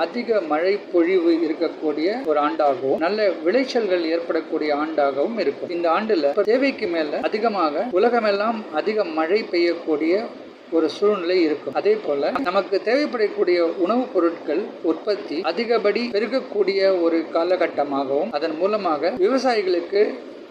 அதிக மழை பொழிவு இருக்கக்கூடிய ஒரு ஆண்டாகவும் நல்ல விளைச்சல்கள் ஏற்படக்கூடிய ஆண்டாகவும் இருக்கும். இந்த ஆண்டுல தேவைக்கு மேல அதிகமாக உலகமெல்லாம் அதிக மழை பெய்யக்கூடிய ஒரு சூழ்நிலை இருக்கும். அதே போல நமக்கு தேவைப்படக்கூடிய உணவுப் பொருட்கள் உற்பத்தி அதிகப்படி பெருகக்கூடிய ஒரு காலகட்டமாகவும் அதன் மூலமாக விவசாயிகளுக்கு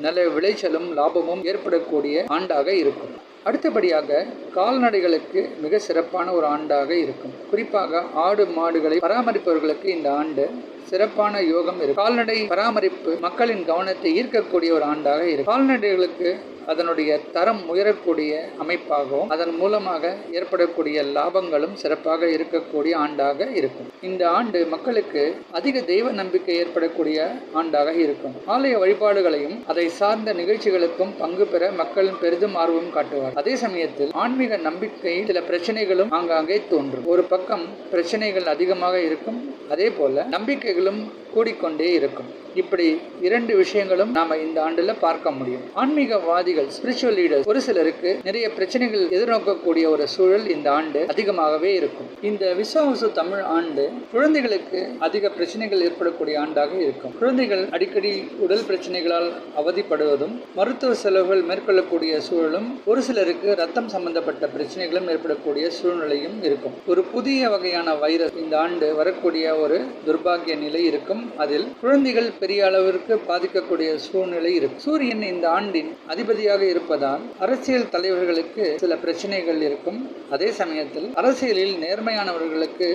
நல்ல விளைச்சலும் லாபமும் ஏற்படக்கூடிய ஆண்டாக இருக்கும். அடுத்தபடியாக கால்நடைகளுக்கு மிக சிறப்பான ஒரு ஆண்டாக இருக்கும். குறிப்பாக ஆடு மாடுகளை பராமரிப்பவர்களுக்கு இந்த ஆண்டு சிறப்பான யோகம் இருக்கும். கால்நடை பராமரிப்பு மக்களின் கவனத்தை ஈர்க்கக்கூடிய ஒரு ஆண்டாக இருக்கும். கால்நடைகளுக்கு அதனுடைய தரம் உயரக்கூடிய அமைப்பாகவும் அதன் மூலமாக ஏற்படக்கூடிய லாபங்களும் சிறப்பாக இருக்கக்கூடிய ஆண்டாக இருக்கும். இந்த ஆண்டு மக்களுக்கு அதிக தெய்வ நம்பிக்கை ஏற்படக்கூடிய ஆண்டாக இருக்கும். ஆலய வழிபாடுகளையும் அதை சார்ந்த நிகழ்ச்சிகளுக்கும் பங்கு பெற மக்கள் பெரிதும் ஆர்வம் காட்டுவார். அதே சமயத்தில் ஆன்மீக நம்பிக்கையில் சில பிரச்சனைகளும் ஆங்காங்கே தோன்றும். ஒரு பக்கம் பிரச்சனைகள் அதிகமாக இருக்கும், அதே போல நம்பிக்கைகளும் கூடிக்கொண்டே இருக்கும். இப்படி இரண்டு விஷயங்களும் நாம இந்த ஆண்டுல பார்க்க முடியும். ஆன்மீகவாதிகள் ஸ்பிரிச்சுவல் லீடர்ஸ் ஒரு சிலருக்கு நிறைய பிரச்சனைகள் எதிர்நோக்கக்கூடிய ஒரு சூழல் இந்த ஆண்டு அதிகமாகவே இருக்கும். இந்த விஸ்வாவசு தமிழ் ஆண்டு குழந்தைகளுக்கு அதிக பிரச்சனைகள் ஏற்படக்கூடிய ஆண்டாக இருக்கும். குழந்தைகள் அடிக்கடி உடல் பிரச்சனைகளால் அவதிப்படுவதும் மருத்துவ செலவுகள் மேற்கொள்ளக்கூடிய சூழலும் ஒரு சிலருக்கு ரத்தம் சம்பந்தப்பட்ட பிரச்சனைகளும் ஏற்படக்கூடிய சூழ்நிலையும் இருக்கும். ஒரு புதிய வகையான வைரஸ் இந்த ஆண்டு வரக்கூடிய ஒரு துர்பாகிய நிலை இருக்கும். அதில் குழந்தைகள் பெரிய அளவிற்கு பாதிக்கக்கூடிய சூழ்நிலை இருக்கு. சூரியன் இந்த ஆண்டின் அதிபதியாக இருப்பதால் அரசியல் தலைவர்களுக்கு சில பிரச்சனைகள் இருக்கும். அதே சமயத்தில் அரசியலில் நேர்மையானவர்களுக்கு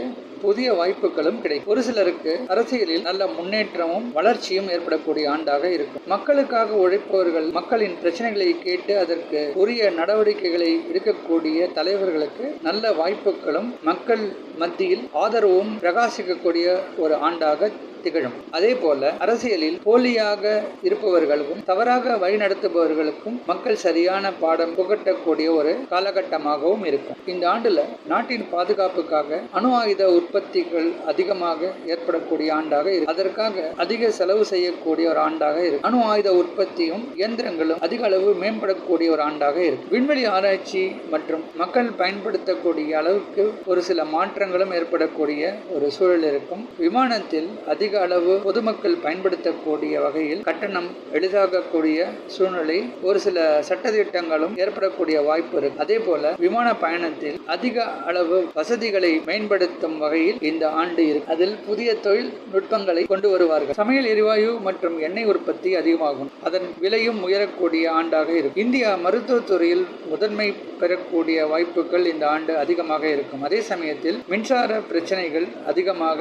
புதிய வாய்ப்புகளும் கிடைக்கும். ஒரு சிலருக்கு அரசியலில் நல்ல முன்னேற்றமும் வளர்ச்சியும் ஏற்படக்கூடிய ஆண்டாக இருக்கும். மக்களுக்காக உழைப்பவர்கள் மக்களின் பிரச்சனைகளை கேட்டு அதற்கு உரிய நடவடிக்கைகளை எடுக்கக்கூடிய தலைவர்களுக்கு நல்ல வாய்ப்புகளும் மக்கள் மத்தியில் ஆதரவும் பிரகாசிக்கக்கூடிய ஒரு ஆண்டாக திகழும். அதே போல அரசியலில் போலியாக இருப்பவர்களுக்கும் தவறாக வழிநடத்துபவர்களுக்கும் மக்கள் சரியான பாடம் புகட்டக்கூடிய ஒரு காலகட்டமாகவும் இருக்கும். இந்த ஆண்டுல நாட்டின் பாதுகாப்புக்காக அணு ஆயுத உற்பத்திகள் அதிகமாக ஏற்படக்கூடிய ஆண்டாக இருக்கும். அதற்காக அதிக செலவு செய்யக்கூடிய ஒரு ஆண்டாக இருக்கும். அணு ஆயுத உற்பத்தியும் இயந்திரங்களும் அதிக அளவு மேம்படக்கூடிய ஒரு ஆண்டாக இருக்கும். விண்வெளி ஆராய்ச்சி மற்றும் மக்கள் பயன்படுத்தக்கூடிய அளவுக்கு ஒரு சில மாற்றங்களும் ஏற்படக்கூடிய ஒரு சூழல் இருக்கும். விமானத்தில் அதிக அளவு பொதுமக்கள் பயன்படுத்தக்கூடிய வகையில் கட்டணம் எளிதாகக்கூடிய சூழ்நிலை ஒரு சில சட்டத்திட்டங்களும் ஏற்படக்கூடிய வாய்ப்பு இருக்கு. அதே போல விமான பயணத்தில் அதிக அளவு வசதிகளை மேம்படுத்தும் வகையில் இந்த ஆண்டு இருக்கு. அதில் புதிய தொழில் நுட்பங்களை கொண்டு வருவார்கள். சமையல் எரிவாயு மற்றும் எண்ணெய் உற்பத்தி அதிகமாகும். அதன் விலையும் உயரக்கூடிய ஆண்டாக இருக்கும். இந்தியா மருத்துவத்துறையில் முதன்மை பெறக்கூடிய வாய்ப்புகள் இந்த ஆண்டு அதிகமாக இருக்கும். அதே சமயத்தில் மின்சார பிரச்சனைகள் அதிகமாக